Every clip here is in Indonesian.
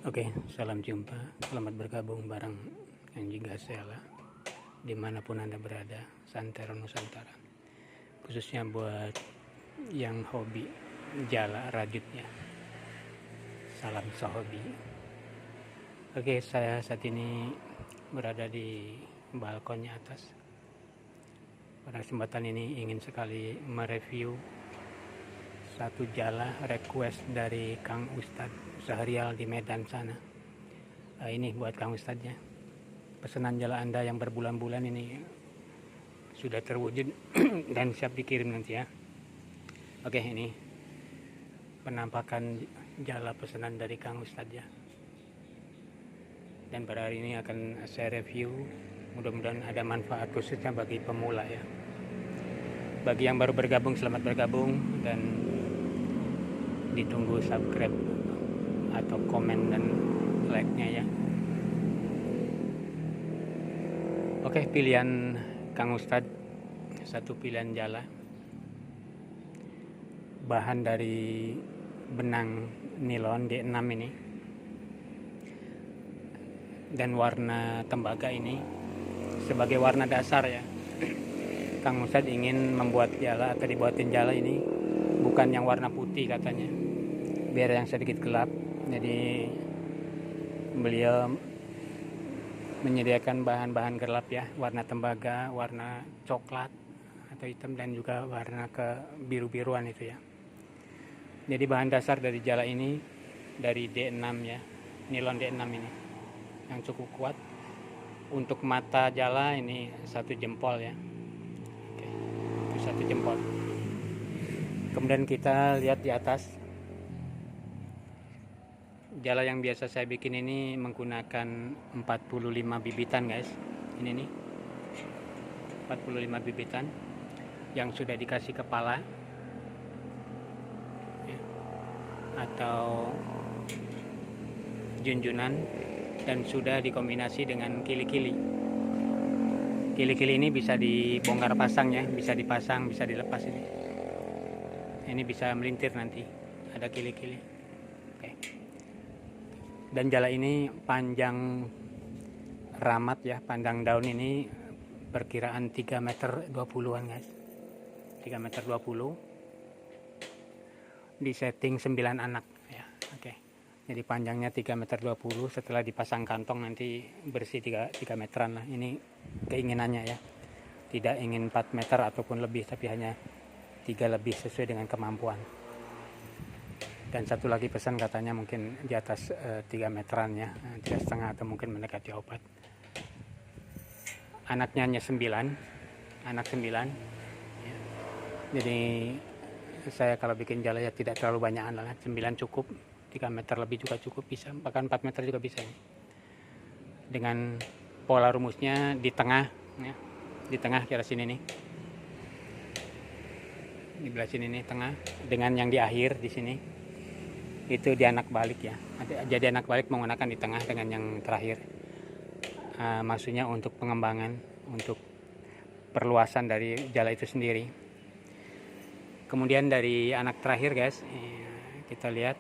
Oke, salam jumpa. Selamat bergabung bareng Anjing Gasela dimanapun Anda berada, Santero Nusantara. Khususnya buat yang hobi jala rajutnya. Salam sehobi. Oke, saya saat ini berada di balkonnya atas. Pada kesempatan ini ingin sekali mereview satu jala request dari Kang Ustadz Sahrial di Medan sana. Ini buat Kang Ustadznya. Pesanan jala Anda yang berbulan-bulan ini sudah terwujud dan siap dikirim nanti ya. Oke, ini penampakan jala pesanan dari Kang Ustadz ya. Dan pada hari ini akan saya review. Mudah-mudahan ada manfaat khususnya bagi pemula ya. Bagi yang baru bergabung, selamat bergabung dan ditunggu subscribe atau komen dan like-nya ya. Oke, pilihan Kang Ustadz satu pilihan jala. Bahan dari benang nilon D6 ini. Dan warna tembaga ini sebagai warna dasar ya. Kang Ustadz ingin membuat jala atau dibuatin jala ini bukan yang warna putih katanya, biar yang sedikit gelap. Jadi beliau menyediakan bahan-bahan gelap ya, warna tembaga, warna coklat atau hitam, dan juga warna ke biru-biruan itu ya. Jadi bahan dasar dari jala ini dari D6 ya, nilon D6 ini yang cukup kuat. Untuk mata jala ini 1 jempol ya. Oke, itu 1 jempol. Kemudian kita lihat di atas. Jala yang biasa saya bikin ini menggunakan 45 bibitan guys. Ini nih 45 bibitan yang sudah dikasih kepala ya, atau junjunan, dan sudah dikombinasi dengan kili-kili. Kili-kili ini bisa dibongkar pasang ya, bisa dipasang, bisa dilepas ini. Ini bisa melintir nanti, ada kili-kili. Oke. Dan jala ini panjang ramat ya, panjang daun ini perkiraan 3 meter 20-an guys. 3 meter 20. Di setting 9 anak ya. Oke. Jadi panjangnya 3 meter 20, setelah dipasang kantong nanti bersih 3 meteran lah. Ini keinginannya ya. Tidak ingin 4 meter ataupun lebih, tapi hanya 3 lebih sesuai dengan kemampuan. Dan satu lagi pesan katanya mungkin di atas 3 meteran ya, 3,5 atau mungkin mendekati 4. Anaknya hanya 9, anak 9 ya. Jadi saya kalau bikin jala ya tidak terlalu banyak lah, 9 cukup, 3 meter lebih juga cukup, bisa bahkan 4 meter juga bisa ini. Dengan pola rumusnya di tengah ya, di tengah kira sini nih, di belah sini nih tengah, dengan yang di akhir di sini itu di anak balik ya. Jadi anak balik menggunakan di tengah dengan yang terakhir. Maksudnya untuk pengembangan, untuk perluasan dari jala itu sendiri. Kemudian dari anak terakhir guys, kita lihat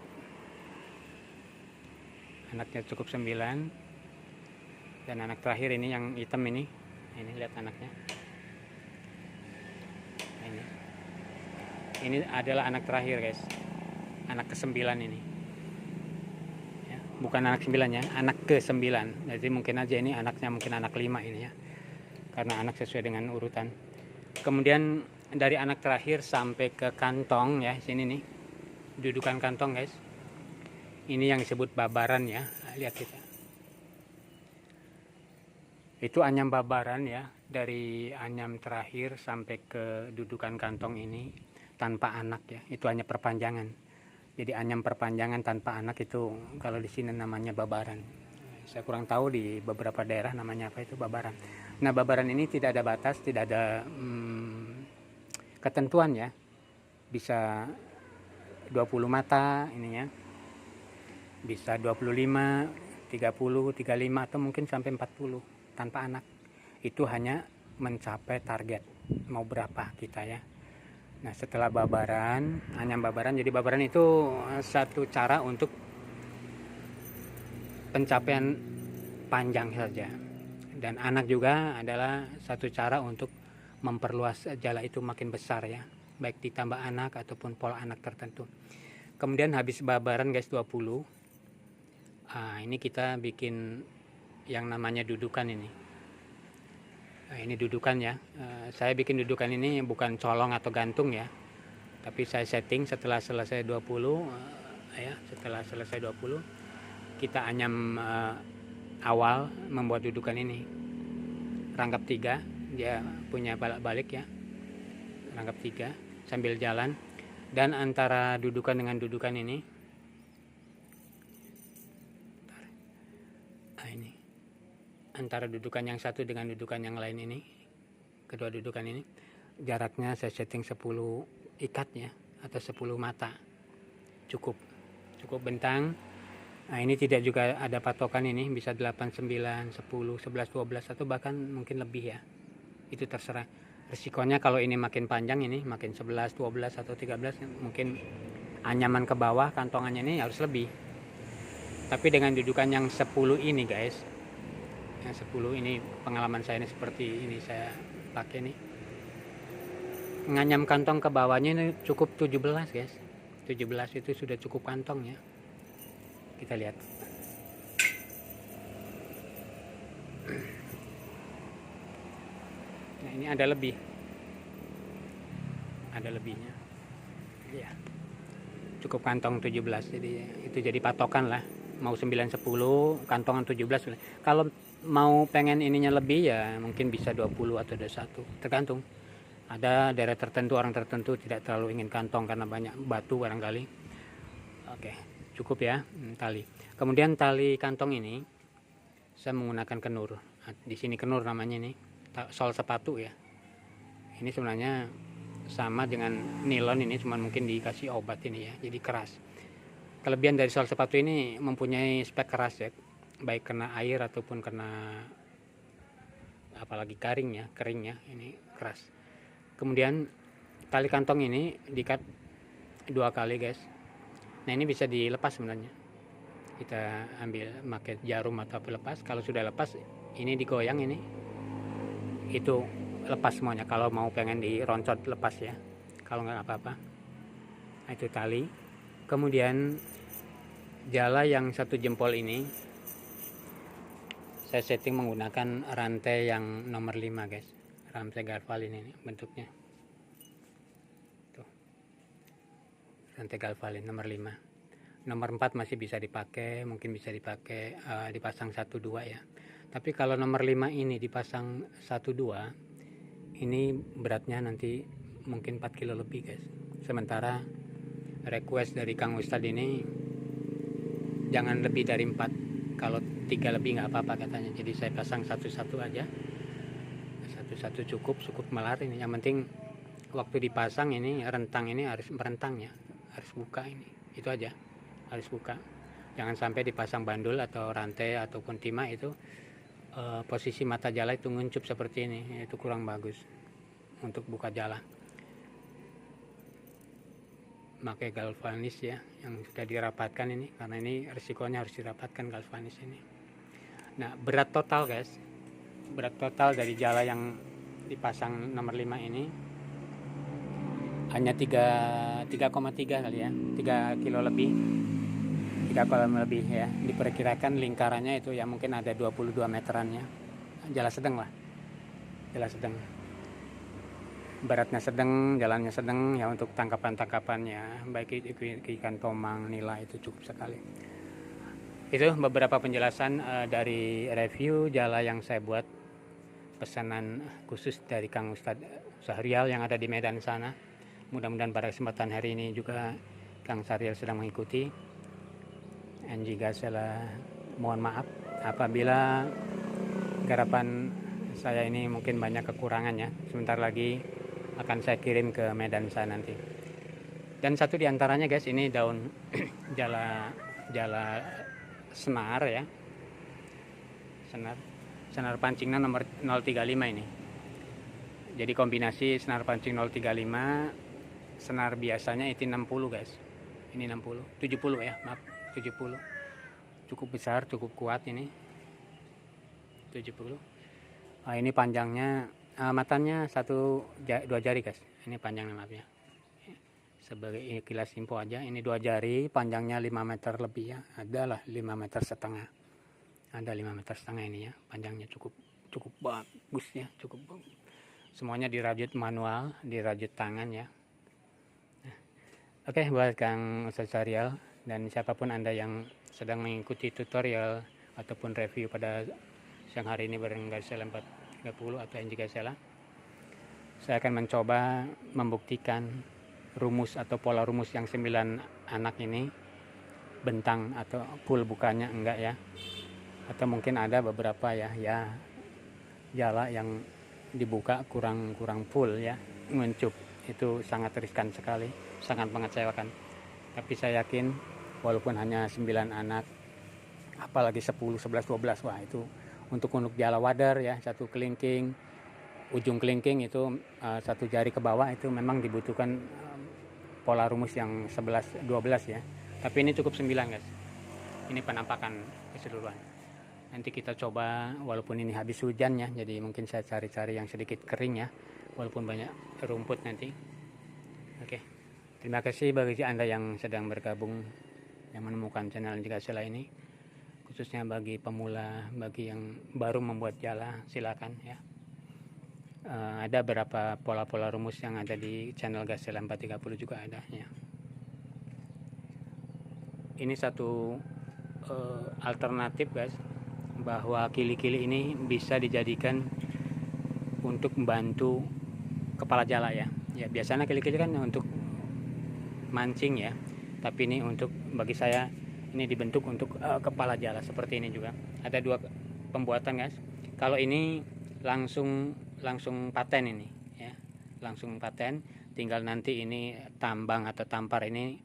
anaknya cukup 9, dan anak terakhir ini yang hitam ini lihat anaknya. Ini adalah anak terakhir guys, anak ke-9 ini ya, bukan anak 9 ya, anak ke-9. Jadi mungkin aja ini anaknya mungkin anak 5 ini ya, karena anak sesuai dengan urutan. Kemudian dari anak terakhir sampai ke kantong ya, sini nih dudukan kantong guys, ini yang disebut babaran ya. Lihat kita, itu anyam babaran ya, dari anyam terakhir sampai ke dudukan kantong ini tanpa anak ya, itu hanya perpanjangan. Jadi anyam perpanjangan tanpa anak itu kalau di sini namanya babaran. Saya kurang tahu di beberapa daerah namanya apa itu babaran. Nah, babaran ini tidak ada batas, tidak ada ketentuan ya. Bisa 20 mata ininya, bisa 25, 30, 35 atau mungkin sampai 40 tanpa anak. Itu hanya mencapai target mau berapa kita ya. Nah, setelah babaran, anyam babaran. Jadi babaran itu satu cara untuk pencapaian panjang saja. Dan anak juga adalah satu cara untuk memperluas jala itu makin besar ya, baik ditambah anak ataupun pola anak tertentu. Kemudian habis babaran guys 20, ini kita bikin yang namanya dudukan ini. Ini dudukan ya, saya bikin dudukan ini bukan colong atau gantung ya, tapi saya setting setelah selesai 20 ya, setelah selesai 20 kita anyam awal membuat dudukan ini. Rangkap 3, dia punya balik-balik ya, rangkap 3 sambil jalan. Dan antara dudukan dengan dudukan ini, ini antara dudukan yang satu dengan dudukan yang lain ini, kedua dudukan ini jaraknya saya setting 10 ikatnya atau 10 mata, cukup bentang. Nah ini tidak juga ada patokan, ini bisa 8, 9, 10, 11, 12 atau bahkan mungkin lebih ya, itu terserah. Resikonya kalau ini makin panjang, ini makin 11, 12 atau 13, mungkin anyaman ke bawah kantongannya ini harus lebih. Tapi dengan dudukan yang 10 ini guys, yang 10 ini pengalaman saya ini seperti ini, saya pakai nih, nganyam kantong ke bawahnya ini cukup 17 guys. 17 itu sudah cukup kantong ya. Kita lihat. Nah ini ada lebihnya ya, cukup kantong 17, jadi itu jadi patokan lah, mau 9, 10 kantongan 17. Kalau mau pengen ininya lebih ya mungkin bisa 20 atau 21, tergantung. Ada daerah tertentu, orang tertentu tidak terlalu ingin kantong karena banyak batu barangkali. Oke, cukup ya tali. Kemudian tali kantong ini saya menggunakan kenur. Di sini kenur namanya, ini sol sepatu ya. Ini sebenarnya sama dengan nilon, ini cuma mungkin dikasih obat ini ya, jadi keras. Kelebihan dari sol sepatu ini mempunyai spek keras ya, baik kena air ataupun kena apalagi kering ya, ini keras. Kemudian tali kantong ini diikat 2 kali guys. Nah ini bisa dilepas sebenarnya, kita ambil pakai jarum atau pelepas. Kalau sudah lepas ini digoyang, ini itu lepas semuanya. Kalau mau pengen dironcot lepas ya, kalau nggak apa-apa. Nah, itu tali. Kemudian jala yang 1 jempol ini saya setting menggunakan rantai yang nomor 5 guys, rantai galvalin ini bentuknya tuh, rantai galvalin nomor 5. Nomor 4 masih bisa dipakai, mungkin bisa dipakai dipasang 1, 2 ya. Tapi kalau nomor 5 ini dipasang 1, 2, ini beratnya nanti mungkin 4 kilo lebih guys. Sementara request dari Kang Ustadz ini jangan lebih dari 4, kalau 3 lebih nggak apa-apa katanya. Jadi saya pasang 1 aja, 1 cukup melar ini. Yang penting waktu dipasang ini rentang ini harus merentang ya, harus buka ini, itu aja, harus buka. Jangan sampai dipasang bandul atau rantai ataupun timah itu posisi mata jala itu nguncup seperti ini, itu kurang bagus untuk buka jala. Pakai galvanis ya, yang sudah dirapatkan ini, karena ini risikonya harus dirapatkan galvanis ini. Nah berat total guys, berat total dari jala yang dipasang nomor 5 ini hanya 3,3 kali ya, 3 kilo lebih, 3 kilo lebih ya. Diperkirakan lingkarannya itu ya mungkin ada 22 meterannya. Jala sedang lah, jala sedang, beratnya sedang, jalannya sedang ya. Untuk tangkapannya baik ikan tomang, nila, itu cukup sekali. Itu beberapa penjelasan dari review jala yang saya buat, pesanan khusus dari Kang Ustadz Sahrial yang ada di Medan sana. Mudah-mudahan pada kesempatan hari ini juga Kang Sahrial sedang mengikuti. Dan jika salah mohon maaf apabila garapan saya ini mungkin banyak kekurangannya. Sebentar lagi akan saya kirim ke Medan sana nanti. Dan satu diantaranya guys, ini daun jala senar ya, senar pancingnya nomor 035 ini. Jadi kombinasi senar pancing 035, senar biasanya itu 60 guys. Ini 60, 70 ya, maaf, 70. cukup besar, cukup kuat ini 70. Ini panjangnya matanya 2 jari guys. Ini panjangnya maafnya. Sebagai kilas info aja, ini 2 jari, panjangnya 5 meter lebih ya. Adalah 5 meter setengah. Ada 5 meter setengah ini ya. Panjangnya cukup bagus ya, cukup bagus. Semuanya dirajut manual, dirajut tangan ya. Oke, buat Kang Ustadz Syahrial dan siapapun Anda yang sedang mengikuti tutorial ataupun review pada siang hari ini bareng Gazelle 430 atau NJ Gazelle, saya akan mencoba membuktikan rumus atau pola rumus yang 9 anak ini bentang atau full bukannya enggak ya, atau mungkin ada beberapa ya jala yang dibuka kurang full ya, nguncup. Itu sangat riskan sekali, sangat mengecewakan. Tapi saya yakin walaupun hanya 9 anak, apalagi 10, 11, 12, wah itu untuk jala wader ya, satu kelingking, ujung kelingking itu 1 jari ke bawah, itu memang dibutuhkan pola rumus yang 11, 12 ya. Tapi ini cukup 9 guys. Ini penampakan keseluruhan. Nanti kita coba, walaupun ini habis hujan ya, jadi mungkin saya cari-cari yang sedikit kering ya, walaupun banyak rumput nanti. Oke, terima kasih bagi Anda yang sedang bergabung, yang menemukan channel NJ Gazelle ini, khususnya bagi pemula, bagi yang baru membuat jala, silakan ya. Ada beberapa pola-pola rumus yang ada di channel Gazelle 430 juga ada ya. Ini satu alternatif guys, bahwa kili-kili ini bisa dijadikan untuk membantu kepala jala ya. Ya biasanya kili-kili kan untuk mancing ya, tapi ini untuk, bagi saya ini dibentuk untuk kepala jala seperti ini juga. Ada 2 pembuatan guys. Kalau ini langsung paten ini ya, langsung paten. Tinggal nanti ini tambang atau tampar ini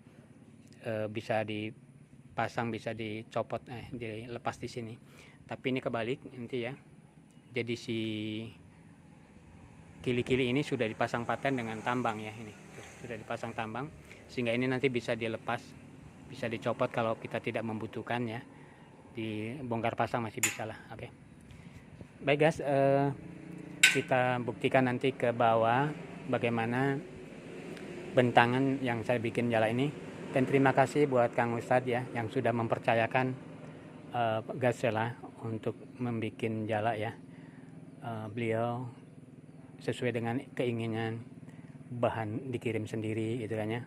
bisa dipasang, bisa dicopot, dilepas di sini. Tapi ini kebalik nanti ya. Jadi si kili-kili ini sudah dipasang paten dengan tambang ya, ini sudah dipasang tambang, sehingga ini nanti bisa dilepas, bisa dicopot kalau kita tidak membutuhkan ya. Dibongkar pasang masih bisa lah. Oke. Baik guys, kita buktikan nanti ke bawah bagaimana bentangan yang saya bikin jala ini. Dan terima kasih buat Kang Ustadz ya, yang sudah mempercayakan Gazelle untuk membuat jala ya. Beliau sesuai dengan keinginan, bahan dikirim sendiri gitu kan ya.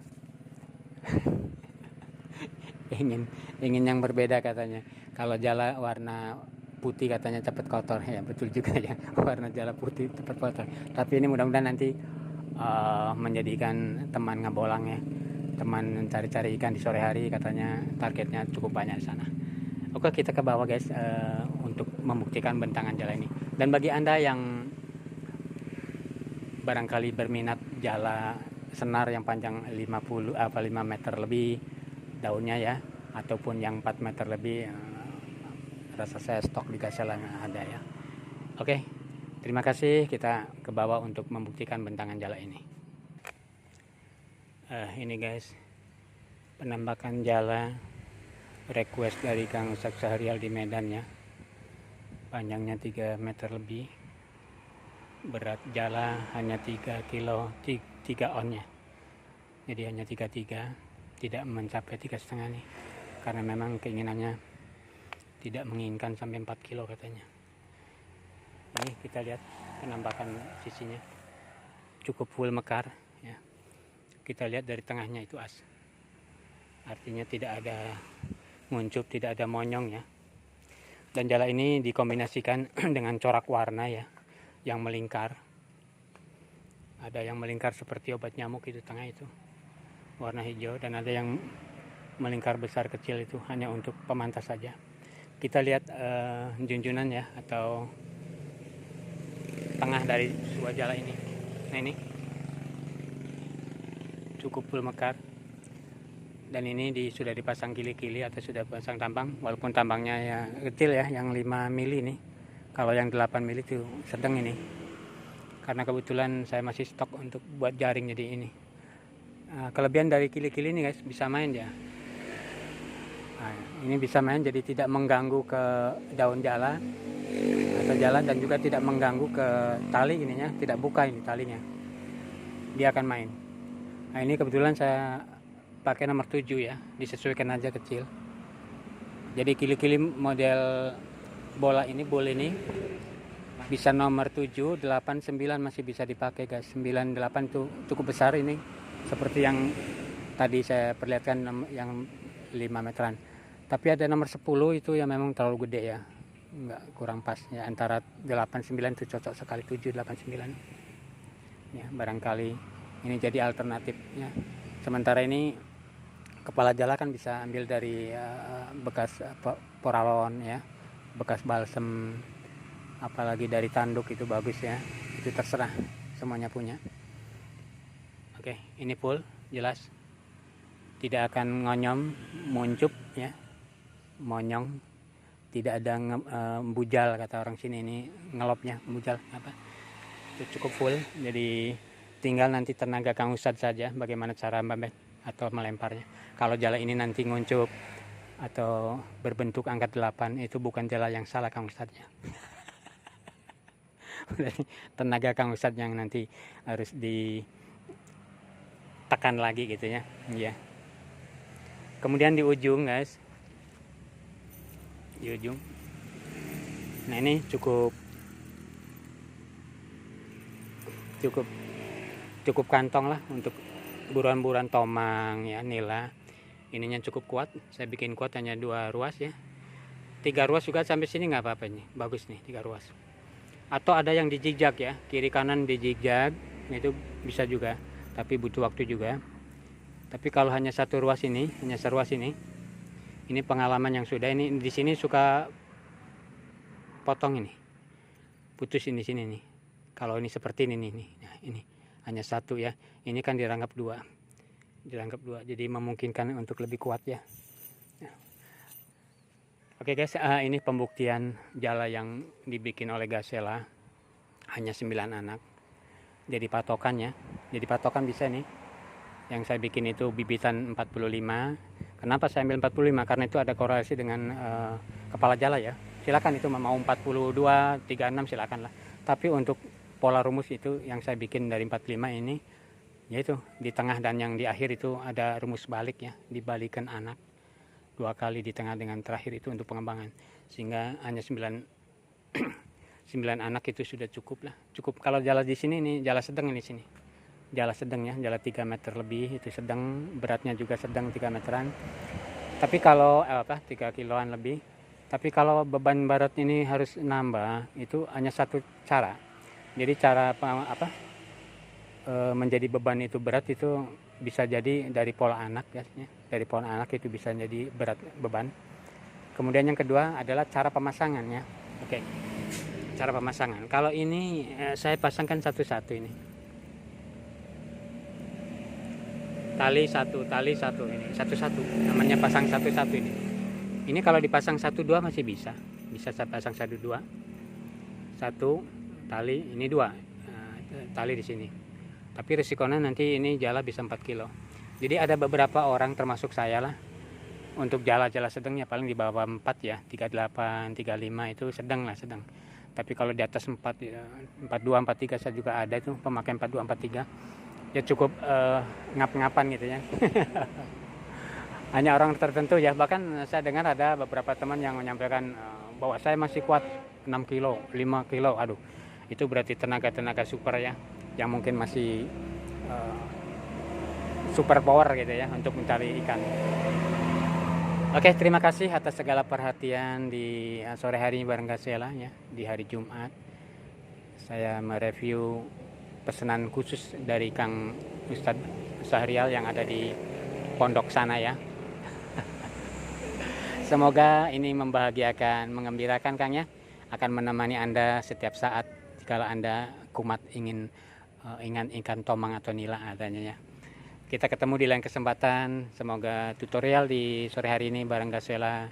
ingin yang berbeda katanya. Kalau jala warna putih katanya cepat kotor ya, betul juga ya, warna jala putih cepat kotor. Tapi ini mudah-mudahan nanti menjadikan teman ngabolang ya, teman cari-cari ikan di sore hari, katanya targetnya cukup banyak di sana. Oke, kita ke bawah guys, untuk membuktikan bentangan jala ini. Dan bagi Anda yang barangkali berminat jala senar yang panjang 5 meter lebih daunnya ya, ataupun yang 4 meter lebih, rasa saya stok di Gazelle ada ya. Oke, terima kasih. Kita ke bawah untuk membuktikan bentangan jala ini. Ini guys, penambakan jala request dari Kang Ustadz Syahrial di Medan ya. Panjangnya 3 meter lebih, berat jala hanya 3 kilo 3 onnya, jadi hanya 33, tidak mencapai 3,5 nih, karena memang keinginannya tidak menginginkan sampai 4 kilo katanya. Ini kita lihat penampakan sisinya cukup full mekar ya. Kita lihat dari tengahnya itu as, artinya tidak ada nguncup, tidak ada monyong ya. Dan jala ini dikombinasikan dengan corak warna ya, yang melingkar. Ada yang melingkar seperti obat nyamuk itu tengah itu, warna hijau, dan ada yang melingkar besar kecil itu hanya untuk pemantas saja. Kita lihat junjunan ya, atau tengah dari sebuah jala ini. Nah ini cukup full mekar. Dan ini sudah dipasang kili-kili atau sudah pasang tambang, walaupun tambangnya ya kecil ya, yang 5 mili nih. Kalau yang 8 mili itu sedang ini, karena kebetulan saya masih stok untuk buat jaring, jadi ini. Kelebihan dari kili-kili ini guys, bisa main ya. Nah, ini bisa main jadi tidak mengganggu ke daun jala atau jalan, dan juga tidak mengganggu ke tali ininya, tidak buka ini talinya, dia akan main. Nah, ini kebetulan saya pakai nomor 7 ya, disesuaikan aja kecil. Jadi kili-kili model bola ini, ball ini bisa nomor 7, 8, 9 masih bisa dipakai guys. 9, 8 tuh cukup besar ini, seperti yang tadi saya perlihatkan yang 5 meteran. Tapi ada nomor 10 itu yang memang terlalu gede ya, nggak, kurang pas ya. Antara 8, 9 itu cocok sekali. 7, 8, 9 ya, barangkali ini jadi alternatifnya. Sementara ini kepala jala kan bisa ambil dari bekas poralon ya, bekas balsem, apalagi dari tanduk, itu bagus ya. Itu terserah, semuanya punya. Oke, ini full jelas, tidak akan ngonyom, muncup ya, monyong, tidak ada bujal kata orang sini, ini ngelopnya bujal apa, itu cukup full. Jadi tinggal nanti tenaga Kang Ustadz saja bagaimana cara membebek atau melemparnya. Kalau jala ini nanti nguncup atau berbentuk angka 8, itu bukan jala yang salah Kang Ustadznya. Tenaga Kang Ustadz yang nanti harus ditekan lagi gitu ya. Iya. Kemudian di ujung guys, di ujung, nah ini cukup kantong lah untuk buruan-buruan tomang ya, nila. Ininya cukup kuat, saya bikin kuat hanya 2 ruas ya. 3 ruas juga sampai sini nggak apa-apa, ini bagus nih 3 ruas. Atau ada yang di zigzag ya, kiri kanan di zigzag, itu bisa juga, tapi butuh waktu juga. Tapi kalau hanya 1 ruas ini, hanya seruas ini pengalaman yang sudah. Ini di sini suka potong ini, putus ini sini nih. Kalau ini seperti ini nih, nah ini hanya 1 ya, ini kan dirangkap 2, jadi memungkinkan untuk lebih kuat ya. Nah. Oke guys, ini pembuktian jala yang dibikin oleh Gasela, hanya 9 anak. Jadi patokannya, bisa nih. Yang saya bikin itu bibitan 45. Kenapa saya ambil 45? Karena itu ada korelasi dengan kepala jala ya. Silakan itu mau 42, 36 silakan lah. Tapi untuk pola rumus itu yang saya bikin dari 45 ini, yaitu di tengah dan yang di akhir itu ada rumus balik ya, dibalikan anak 2 kali di tengah dengan terakhir itu untuk pengembangan. Sehingga hanya 9 anak itu sudah cukup lah. Cukup kalau jala di sini, ini jala sedang, ini sini. Jala sedang ya, jala 3 meter lebih, itu sedang, beratnya juga sedang 3 meteran. Tapi kalau 3 kiloan lebih. Tapi kalau beban berat ini harus nambah, itu hanya 1 cara. Jadi cara menjadi beban itu berat itu bisa jadi dari pola anak ya. Dari pola anak itu bisa jadi berat beban. Kemudian yang kedua adalah cara pemasangannya. Oke. Cara pemasangan. Kalau ini saya pasangkan satu-satu ini. Tali satu ini, satu-satu. Namanya pasang satu-satu ini. Ini kalau dipasang 1-2 masih bisa. Bisa saya pasang 1-2. 1 tali, ini 2 tali di sini. Tapi risikonya nanti ini jala bisa 4 kilo. Jadi ada beberapa orang termasuk saya lah, untuk jala-jala sedangnya paling di bawah 4 ya, 38, 35 itu sedang lah, sedang. Tapi kalau di atas 4 ya, 42, 43 saya juga ada itu pemakai 42, 43. Ya cukup ngap-ngapan gitu ya. Hanya orang tertentu ya, bahkan saya dengar ada beberapa teman yang menyampaikan bahwa saya masih kuat 6 kilo, 5 kilo. Aduh, itu berarti tenaga super ya, yang mungkin masih super power gitu ya untuk mencari ikan. Oke, terima kasih atas segala perhatian di sore hari ini bareng Gasela ya, di hari Jumat. Saya mereview pesanan khusus dari Kang Ustadz Sahrial yang ada di pondok sana ya. Semoga ini membahagiakan, mengembirakan Kang ya, akan menemani Anda setiap saat jika Anda kumat ingin ikan tomang atau nila adanya ya. Kita ketemu di lain kesempatan. Semoga tutorial di sore hari ini bareng Gasela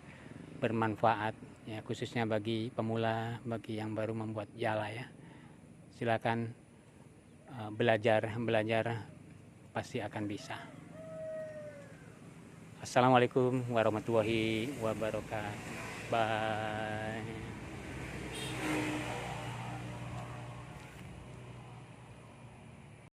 bermanfaat ya, khususnya bagi pemula, bagi yang baru membuat jala ya. Silakan belajar pasti akan bisa. Assalamualaikum warahmatullahi wabarakatuh. Bye.